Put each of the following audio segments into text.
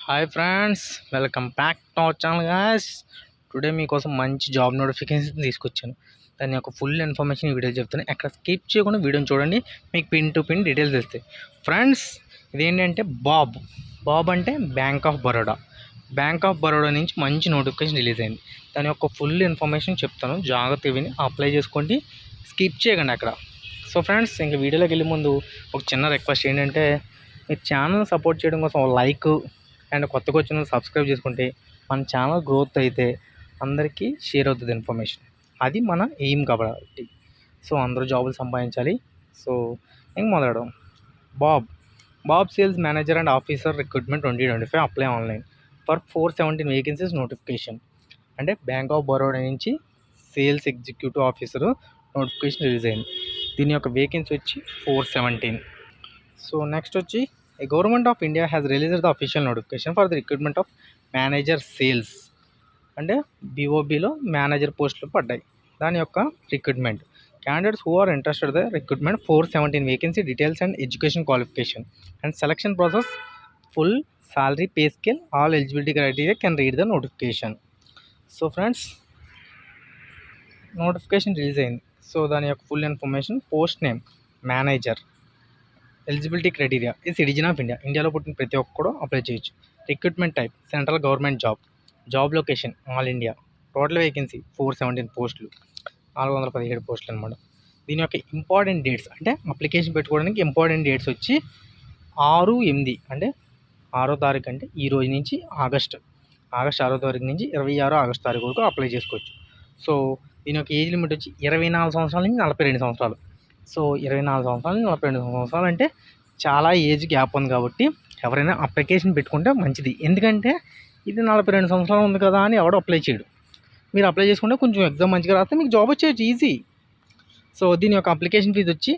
Hi friends, welcome back to our channel guys. Today మీకోసం మంచి job notification తీసుకొచ్చాను. దాని యొక్క ఫుల్ ఇన్ఫర్మేషన్ ఈ వీడియో చెప్తాను. ఎక్కడ స్కిప్ చేయకుండా వీడియోని చూడండి, మీకు పిన్ టు పిన్ డీటెయిల్స్ ఇస్తాయి. ఫ్రెండ్స్, ఇదేంటంటే బాబ్ అంటే బ్యాంక్ ఆఫ్ బరోడా నుంచి మంచి నోటిఫికేషన్ రిలీజ్ అయింది. దాని యొక్క ఫుల్ ఇన్ఫర్మేషన్ చెప్తాను, జాగ్రత్త విని అప్లై చేసుకోండి, స్కిప్ చేయకండి అక్కడ. సో ఫ్రెండ్స్, ఇంకా వీడియోలోకి వెళ్ళే ముందు ఒక చిన్న రిక్వెస్ట్ ఏంటంటే, మీ ఛానల్ సపోర్ట్ చేయడం కోసం లైక్ అండ్ కొత్తగా వచ్చిన సబ్స్క్రైబ్ చేసుకుంటే మన ఛానల్ గ్రోత్ అయితే అందరికీ షేర్ అవుతుంది ఇన్ఫర్మేషన్. అది మన ఎయిమ్ కాబట్టి. సో అందరూ జాబులు సంపాదించాలి. సో ఇంక మొదలడం. BOB sales manager and officer recruitment 2025 apply online for 417 vacancies notification. అంటే బ్యాంక్ ఆఫ్ బరోడా నుంచి sales executive officer notification release అయింది. దీని యొక్క వేకెన్సీ వచ్చి 417. సో నెక్స్ట్ వచ్చి government of India has released the official notification for the recruitment of manager sales. అంటే బీఓబీలో manager పోస్టులు పడ్డాయి. దాని యొక్క recruitment candidates who are interested the recruitment 417 vacancy details and education qualification and selection process full salary pay scale all eligibility criteria can read the notification. So friends, notification release అయింది. So దాని యొక్క full information, post name manager, eligibility criteria ఈ citizen of India, ఇండియాలో పుట్టిన ప్రతి ఒక్కరు apply చేయొచ్చు. Recruitment type central government job location all India. Total vacancy 417 పోస్టులు, 417 పోస్టులు అనమాట. దీని యొక్క ఇంపార్టెంట్ డేట్స్ అంటే అప్లికేషన్ పెట్టుకోవడానికి ఇంపార్టెంట్ డేట్స్ వచ్చి 6/8 అంటే 6వ తారీఖు అంటే ఈ రోజు నుంచి ఆగస్ట్ 6వ తారీఖు నుంచి 26 ఆగస్ట్ తారీఖు వరకు అప్లై చేసుకోవచ్చు. సో దీని యొక్క ఏజ్ లిమిట్ వచ్చి 24 సంవత్సరాల నుంచి 42 సంవత్సరాలు. సో 24 సంవత్సరాల నుంచి 42 సంవత్సరాలు అంటే చాలా ఏజ్ గ్యాప్ ఉంది కాబట్టి ఎవరైనా అప్లికేషన్ పెట్టుకుంటే మంచిది. ఎందుకంటే ఇది 42 సంవత్సరాలు ఉంది కదా అని ఎవడో అప్లై చేయడు. మీరు అప్లై చేసుకుంటే కొంచెం ఎగ్జామ్ మంచిగా రాస్తే మీకు జాబ్ వచ్చేయచ్చు ఈజీ. సో దీని యొక్క అప్లికేషన్ ఫీజు వచ్చి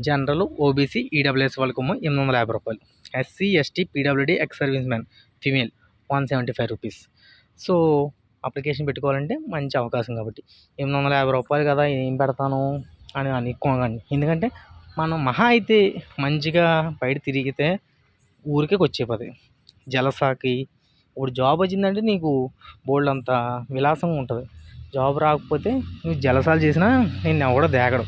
జనరల్, ఓబీసీ, ఈడబ్ల్యూఎస్ వాళ్ళకు 850 రూపాయలు, SC, ST, PWD, ex service man female 175 rupees. So application పెట్టుకోవాలంటే మంచి అవకాశం కాబట్టి 850 రూపాయలు కదా ఏం పెడతాను అని అనుకోకండి. ఎందుకంటే మనం మహా అయితే మంచిగా బయట తిరిగితే ఊరికే వచ్చేపోతాయి. జలసాకి ఇప్పుడు జాబ్ వచ్చిందంటే నీకు బోల్డ్ అంత విలాసంగా ఉంటుంది. జాబ్ రాకపోతే నువ్వు జలసాలు చేసినా నేను ఎవడో దేగడు.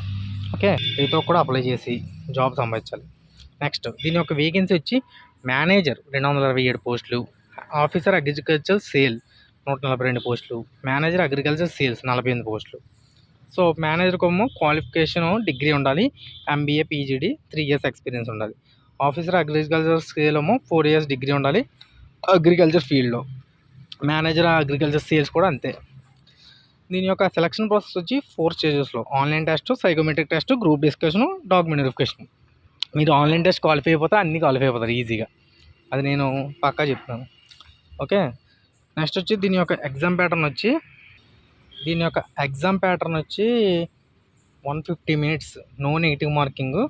ఓకే, రైతు కూడా అప్లై చేసి జాబ్ సంపాదించాలి. నెక్స్ట్ దీని యొక్క వేకెన్సీ వచ్చి మేనేజర్ 227 పోస్టులు, ఆఫీసర్ అగ్రికల్చర్ సేల్ 142 పోస్టులు, మేనేజర్ అగ్రికల్చర్ సేల్స్ 48 పోస్టులు. సో మేనేజర్ కొమ్మ క్వాలిఫికేషన్ డిగ్రీ ఉండాలి, ఎంబీఏ, పీజీడీ, 3 years ఎక్స్పీరియన్స్ ఉండాలి. ఆఫీసర్ అగ్రికల్చర్ సేల్ ఏమో 4 years డిగ్రీ ఉండాలి అగ్రికల్చర్ ఫీల్డ్లో. మేనేజర్ అగ్రికల్చర్ సేల్స్ కూడా అంతే. దీని యొక్క సెలక్షన్ ప్రాసెస్ వచ్చి 4 స్టేజెస్లో: online test, psychometric test, group discussion, document verification. మీరు ఆన్లైన్ టెస్ట్ క్వాలిఫై అయిపోతే అన్నీ క్వాలిఫై అయిపోతారు ఈజీగా, అది నేను పక్కా చెప్తాను. ఓకే, నెక్స్ట్ వచ్చి దీని యొక్క ఎగ్జామ్ ప్యాటర్న్ వచ్చి 150 minutes, నో నెగిటివ్ మార్కింగ్,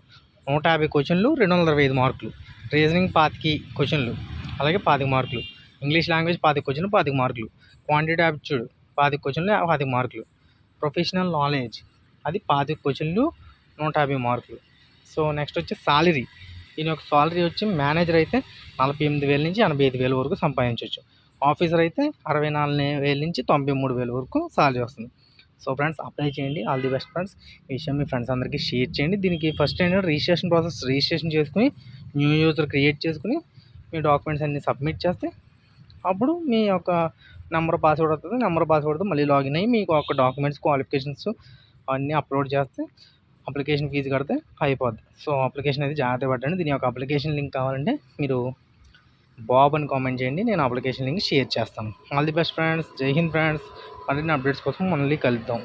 150 క్వశ్చన్లు, 225 మార్కులు, రీజనింగ్ 25 క్వశ్చన్లు అలాగే 25 మార్కులు, ఇంగ్లీష్ లాంగ్వేజ్ 25 క్వశ్చన్లు 25 మార్కులు, క్వాంటిటీ యాప్టిట్యూడ్ 25 క్వశ్చన్లు 25 మార్కులు, ప్రొఫెషనల్ నాలెడ్జ్ అది 25 క్వశ్చన్లు 150 మార్కులు. సో నెక్స్ట్ వచ్చి సాలరీ. దీని యొక్క సాలరీ వచ్చి మేనేజర్ అయితే 48,000 నుంచి 85,000 వరకు సంపాదించవచ్చు. ఆఫీసర్ అయితే 64,000 నుంచి 93,000 వరకు సాలరీ వస్తుంది. సో ఫ్రెండ్స్, అప్లై చేయండి. All the best friends. ఈ విషయం మీ ఫ్రెండ్స్ అందరికీ షేర్ చేయండి. దీనికి ఫస్ట్ ఏంటంటే రిజిస్ట్రేషన్ చేసుకుని న్యూ యూజర్ క్రియేట్ చేసుకుని మీ డాక్యుమెంట్స్ అన్నీ సబ్మిట్ చేస్తే అప్పుడు మీ యొక్క నెంబర్ పాస్వర్డ్ అవుతుంది. నెంబర్ పాస్వర్డ్తో మళ్ళీ లాగిన్ అయ్యి మీకు ఒక డాక్యుమెంట్స్, క్వాలిఫికేషన్స్ అన్నీ అప్లోడ్ చేస్తే అప్లికేషన్ ఫీజు కడితే అయిపోద్ది. సో అప్లికేషన్ అయితే జాగ్రత్త పట్టండి. దీని యొక్క అప్లికేషన్ లింక్ కావాలంటే మీరు బాబ్ అని కామెంట్ చేయండి, నేను అప్లికేషన్ లింక్ షేర్ చేస్తాను. All the best friends. జై హింద్ ఫ్రెండ్స్. మరిన్ని అప్డేట్స్ కోసం మళ్ళీ కలుద్దాం.